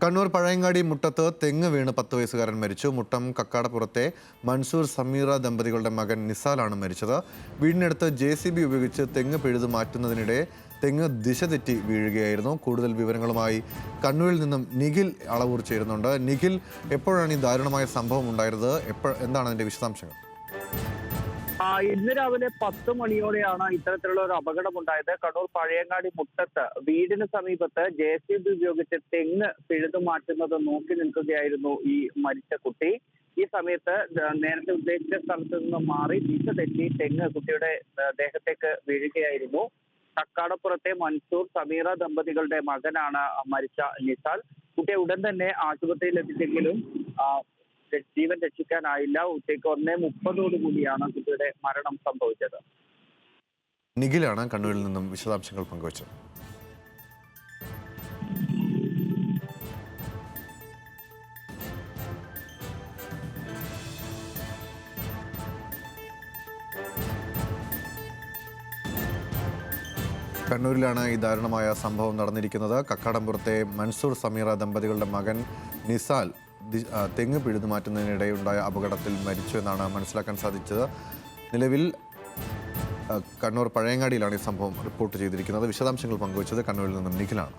കണ്ണൂർ പഴയങ്ങാടി മുട്ടത്ത് തെങ്ങ് വീണ് 10 വയസ്സുകാരൻ മരിച്ചു. മുട്ടം കക്കാടപ്പുറത്തെ മൻസൂർ സമീറ ദമ്പതികളുടെ മകൻ നിസാലാണ് മരിച്ചത്. വീടിനടുത്ത് JCB ഉപയോഗിച്ച് തെങ്ങ് പിഴുതു മാറ്റുന്നതിനിടെ തെങ്ങ് ദിശ തെറ്റി വീഴുകയായിരുന്നു. കൂടുതൽ വിവരങ്ങളുമായി കണ്ണൂരിൽ നിന്നും നിഖിൽ അളവൂർ ചേരുന്നുണ്ട്. നിഖിൽ, എപ്പോഴാണ് ഈ ദാരുണമായ സംഭവം ഉണ്ടായത്? എന്താണ് അതിന്റെ വിശദാംശങ്ങൾ? ഇന്ന് രാവിലെ 10 മണിയോടെയാണ് ഇത്തരത്തിലുള്ള ഒരു അപകടമുണ്ടായത്. കണ്ണൂർ പഴയങ്ങാടി മുട്ടത്ത് വീടിന് സമീപത്ത് JCB ഉപയോഗിച്ച് തെങ്ങ് പിഴുതു മാറ്റുന്നത് നോക്കി നിൽക്കുകയായിരുന്നു ഈ മരിച്ച കുട്ടി. ഈ സമയത്ത് നേരത്തെ ഉദ്ദേശിച്ച സ്ഥലത്ത് നിന്ന് മാറി ദിശ തെറ്റി തെങ്ങ് കുട്ടിയുടെ ദേഹത്തേക്ക് വീഴുകയായിരുന്നു. കക്കാടപ്പുറത്തെ മൻസൂർ സമീറ ദമ്പതികളുടെ മകനാണ് മരിച്ച നിസാൽ. കുട്ടിയെ ഉടൻ തന്നെ ആശുപത്രിയിൽ എത്തിച്ചെങ്കിലും ജീവൻ രക്ഷിക്കാനായില്ല. ഉച്ചയ്ക്ക് 1:30 കൂടിയാണ് കുട്ടിയുടെ മരണം സംഭവിച്ചത്. നിഖിലാണ് കണ്ണൂരിൽ നിന്നും വിശദാംശങ്ങൾ പങ്കുവച്ചത്. കണ്ണൂരിലാണ് ഈ ദാരുണമായ സംഭവം നടന്നിരിക്കുന്നത്. കക്കാടംപുറത്തെ മൻസൂർ സമീറ ദമ്പതികളുടെ മകൻ നിസാൽ തെങ്ങ് പിഴുതു മാറ്റുന്നതിനിടെയുണ്ടായ അപകടത്തിൽ മരിച്ചു എന്നാണ് മനസ്സിലാക്കാൻ സാധിച്ചത്. നിലവിൽ കണ്ണൂർ പഴയങ്ങാടിയിലാണ് ഈ സംഭവം റിപ്പോർട്ട് ചെയ്തിരിക്കുന്നത്. വിശദാംശങ്ങൾ പങ്കുവച്ചത് കണ്ണൂരിൽ നിന്നും നിഖിലാണ്.